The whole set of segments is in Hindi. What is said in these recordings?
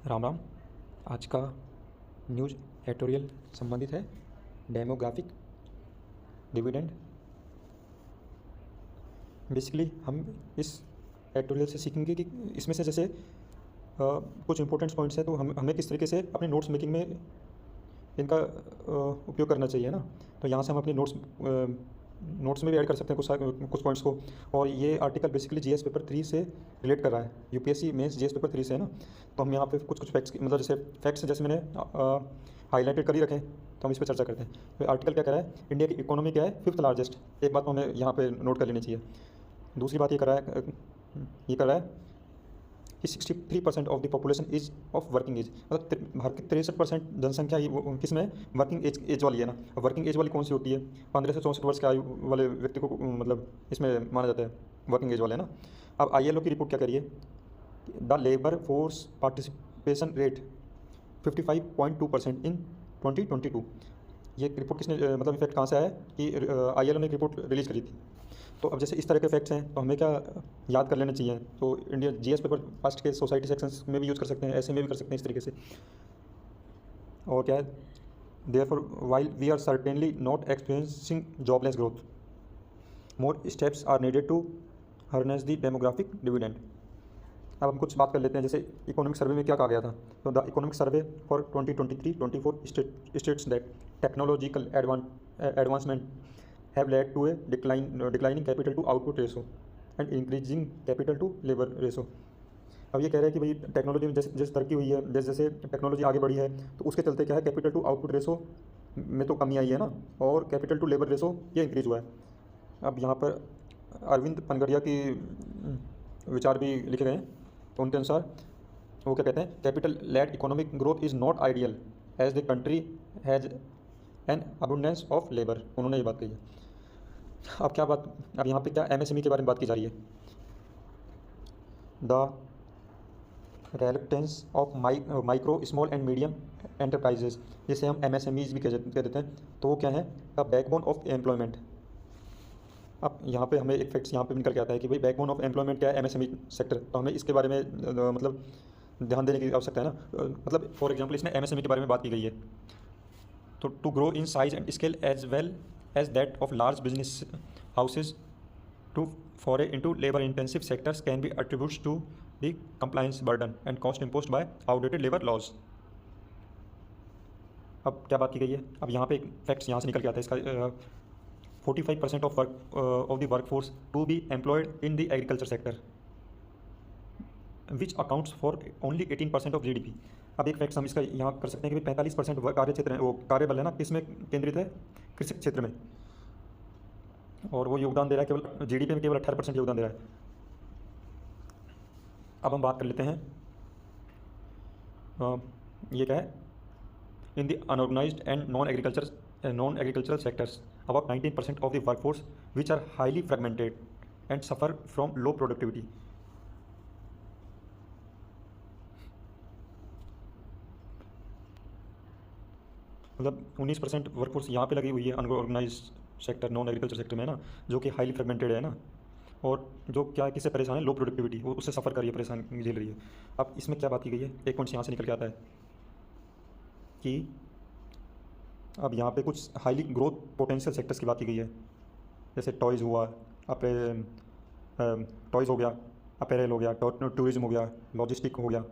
राम राम। आज का न्यूज़ एडिटोरियल संबंधित है डेमोग्राफिक डिविडेंड। बेसिकली हम इस एडिटोरियल से सीखेंगे कि इसमें से जैसे कुछ इंपॉर्टेंट पॉइंट्स हैं, तो हमें किस तरीके से अपने नोट्स मेकिंग में इनका उपयोग करना चाहिए ना। तो यहाँ से हम अपने नोट्स में भी ऐड कर सकते हैं कुछ पॉइंट्स को। और ये आर्टिकल बेसिकली जीएस पेपर 3 से रिलेट कर रहा है, यूपीएससी मेंस जीएस पेपर 3 से है ना। तो हम यहाँ पे कुछ फैक्ट्स मतलब जैसे फैक्ट्स जैसे मैंने हाईलाइटेड कर ही रखे हैं, तो हम इस पर चर्चा करते हैं। तो आर्टिकल क्या कह रहा है, इंडिया की इकोनॉमी क्या है, 5th लार्जेस्ट। एक बात तो हमें यहाँ पे नोट कर लेनी चाहिए। दूसरी बात ये कर रहा है कि 63% of the population is of working age, मतलब भारत की 63% जनसंख्या किस में वर्किंग एज वाली है ना। अब वर्किंग एज वाली कौन सी होती है, 15 से 64 वर्ष के आयु वाले व्यक्ति को मतलब इसमें माना जाता है वर्किंग एज वाले ना। अब आईएलओ की रिपोर्ट क्या कह रही है, the labour force participation rate 55.2% इन 2022। ये रिपोर्ट किसने मतलब इफेक्ट कहाँ से आया कि आईएलओ ने एक रिपोर्ट रिलीज़ करी थी। तो अब जैसे इस तरह के फैक्ट्स हैं, तो हमें क्या याद कर लेना चाहिए। तो इंडिया जीएस पेपर फर्स्ट के सोसाइटी सेक्शंस में भी यूज़ कर सकते हैं, ऐसे में भी कर सकते हैं इस तरीके से। और क्या है, therefore while we are certainly not experiencing jobless growth, more steps are needed to harness the demographic dividend. अब हम कुछ बात कर लेते हैं, जैसे इकोनॉमिक सर्वे में क्या कहा गया था। तो the economic survey for 2023-24 states that technological advancement have led to a declining capital to output ratio and increasing capital to labor ratio। अब ये कह रहे हैं कि भाई टेक्नोलॉजी में जैसे जैसे तरक्की हुई है, जैसे जैसे टेक्नोलॉजी आगे बढ़ी है, तो उसके चलते क्या है, कैपिटल टू आउटपुट रेशो में तो कमी आई है ना, और कैपिटल टू लेबर रेशो ये इंक्रीज हुआ है। अब यहाँ पर अरविंद पनगड़िया की विचार भी लिखे गए हैं। तो उनके अनुसार वो क्या कहते हैं, capital led economic growth is not ideal as the country has an abundance of labour. उन्होंने ये बात कही है। अब यहाँ पे क्या एमएसएमई के बारे में बात की जा रही है। The relevance of micro small and medium enterprises, जिसे हम एमएसएमईज भी कह देते हैं, तो वो क्या है, द बैकबोन ऑफ एम्प्लॉयमेंट। अब यहाँ पे हमें एक फैक्ट्स यहाँ पे निकल के आता है कि भाई बैकबोन ऑफ एम्प्लॉयमेंट क्या है, एमएसएमई सेक्टर। तो हमें इसके बारे में मतलब ध्यान देने की आवश्यकता है ना। मतलब फॉर एग्जाम्पल इसमें एमएसएमई के बारे में बात की गई है। तो to grow in size and scale as well as that of large business houses to foray into labor intensive sectors can be attributed to the compliance burden and cost imposed by outdated labor laws। अब क्या बात की गई है, अब यहाँ पे फैक्ट्स यहाँ से निकल के आता है इसका। 45% of the work force to be employed in the agriculture sector which accounts for only 18% of GDP. अब एक फैक्ट्स हम इसका यहाँ कर सकते हैं कि 45% कार्य क्षेत्र है, वो कार्यबल है ना, किस में केंद्रित है, कृषि क्षेत्र में। और वो योगदान दे रहा है केवल जीडीपी में, केवल 18% योगदान दे रहा है। अब हम बात कर लेते हैं ये क्या है, in the unorganised and non agricultural sectors about 19% of the workforce which are highly fragmented and suffer from low productivity. मतलब 19% वर्कफोर्स यहाँ पे लगी हुई है unorganise sector, non agriculture sector में ना, जो कि हाईली फ्रेगमेंटेड है ना, और जो क्या है, किससे परेशान है, लो प्रोडक्टिविटी, वो उससे सफ़र कर रही है, परेशान झेल रही है। अब इसमें क्या बात की गई है, एक पॉइंट यहाँ से निकल के आता है कि अब यहाँ पे कुछ हाईली ग्रोथ पोटेंशियल सेक्टर्स की बात की गई है, जैसे टॉयज़ हुआ, टॉयज़ हो गया, अपेरल हो गया, टूरिज्म हो गया, लॉजिस्टिक हो गया,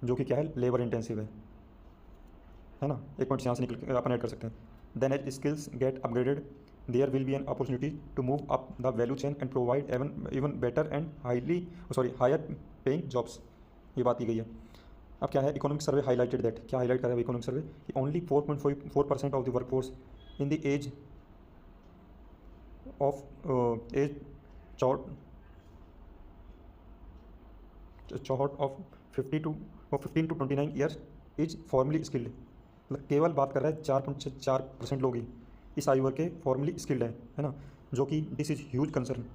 जो कि क्या है, लेबर इंटेंसिव है ना। एक पॉइंट यहाँ से निकल अपन ऐड कर सकते हैं। Then as skills get upgraded there will be an opportunity to move up the value chain and provide even better and higher paying jobs, ये बात की गई है। अब क्या है, इकोनॉमिक सर्वे हाईलाइटेड दैट, क्या हाईलाइट कर रहा है इकोनॉमिक सर्वे कि only 4.4% of the workforce in the age चौहट of 15 to 29 years is formally skilled. मतलब केवल बात कर रहा है 4.4% लोग ही इस आयु वर्ग के फॉर्मली स्किल्ड है ना, जो कि this is huge concern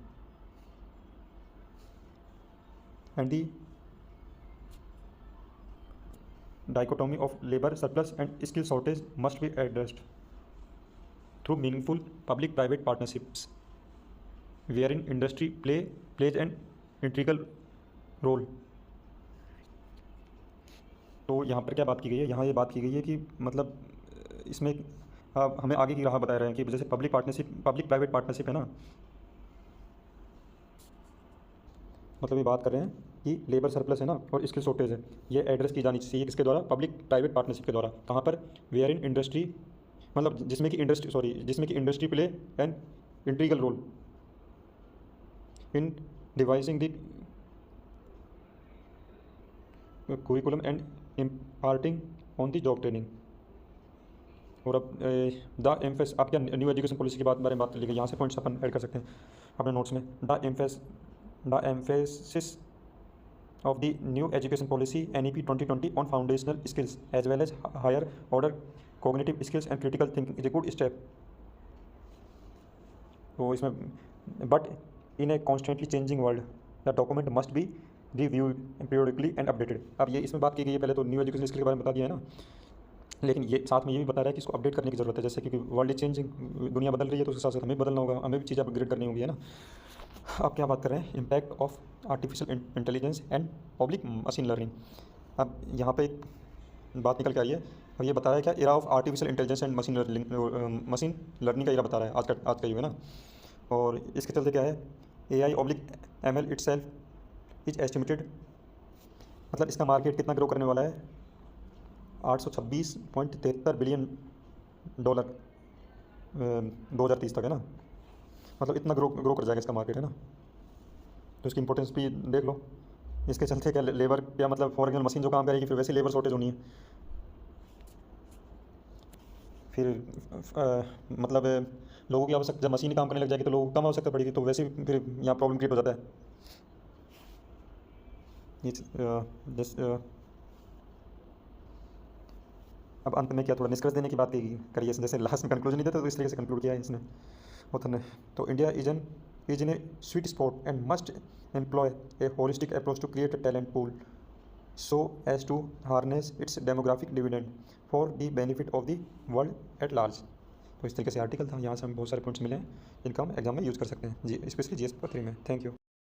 and the dichotomy of labour surplus and skill shortage must be addressed through meaningful public private partnerships where in industry plays an integral role. तो यहाँ पर क्या बात की गई है, यहाँ ये बात की गई है कि मतलब इसमें हमें आगे की राह बता रहे हैं कि जैसे public partnership, public private partnership है ना, मतलब ये बात कर रहे हैं कि लेबर सरप्लस है ना और स्किल शॉर्टेज है, ये एड्रेस की जानी चाहिए किसके द्वारा, पब्लिक प्राइवेट पार्टनरशिप के द्वारा। कहाँ पर, वेयर इन इंडस्ट्री, मतलब जिसमें कि industry play an integral role in devising the curriculum and imparting on the job training. और अब द एम्फेस, आप क्या न्यू एजुकेशन पॉलिसी के बारे में बात कर लीजिए, यहाँ से पॉइंट्स अपन ऐड कर सकते हैं अपने नोट्स में। The emphasis of the new education policy NEP 2020 on foundational skills as well as higher order cognitive skills and critical thinking is a good step। तो इसमें but in a constantly changing world the document must be reviewed periodically and updated। अब ये इसमें बात की गई है, पहले तो न्यू एजुकेशन स्किल के बारे में बता दिया है ना, लेकिन ये साथ में ये भी बता रहा है कि इसको अपडेट करने की ज़रूरत है, जैसे कि वर्ल्ड इज चेंजिंग, दुनिया बदल रही है तो उसके साथ साथ हमें बदलना होगा, हमें भी चीज़ें अपग्रेड करनी होगी, है ना। अब क्या बात कर रहे हैं, impact of artificial intelligence and public machine learning. अब यहाँ पे एक बात निकल के आई है और ये बता रहा है क्या, era of artificial intelligence and machine learning का एरा बता रहा है आज का युग, है ना। और इसके चलते क्या है, AI/ML इट्सेल्फ इज एस्टिमेटेड, मतलब इसका मार्केट कितना ग्रो करने वाला है, 826.73 बिलियन डॉलर 2030 तक, है ना। मतलब इतना ग्रो कर जाएगा इसका मार्केट, है ना। तो इसकी इंपॉर्टेंस भी देख लो। इसके चलते क्या लेबर, क्या मतलब फॉर एग्जाम्पल मशीन जो काम करेगी फिर वैसे लेबर शॉर्टेज होनी है, फिर मतलब लोगों की आवश्यकता, जब मशीन काम करने लग जाएगी तो लोगों को कम आवश्यकता पड़ेगी, तो वैसे फिर यहाँ प्रॉब्लम क्रिएट हो जाता है। अब अंत में क्या थोड़ा निष्कर्ष देने की बात करिए, जैसे लास्ट में कंक्लूजन नहीं देता तो इस तरीके से कंक्लूड किया है इसने ऑथर ने। तो India is in a sweet spot and must employ a holistic approach to create a talent pool so as to harness its demographic dividend for the benefit of the world at large. तो इस तरीके से आर्टिकल था, यहाँ से हमें बहुत सारे पॉइंट्स मिले हैं जिनका हम एग्जाम में यूज़ कर सकते हैं जी, स्पेशली GS पेपर 3 में। Thank you.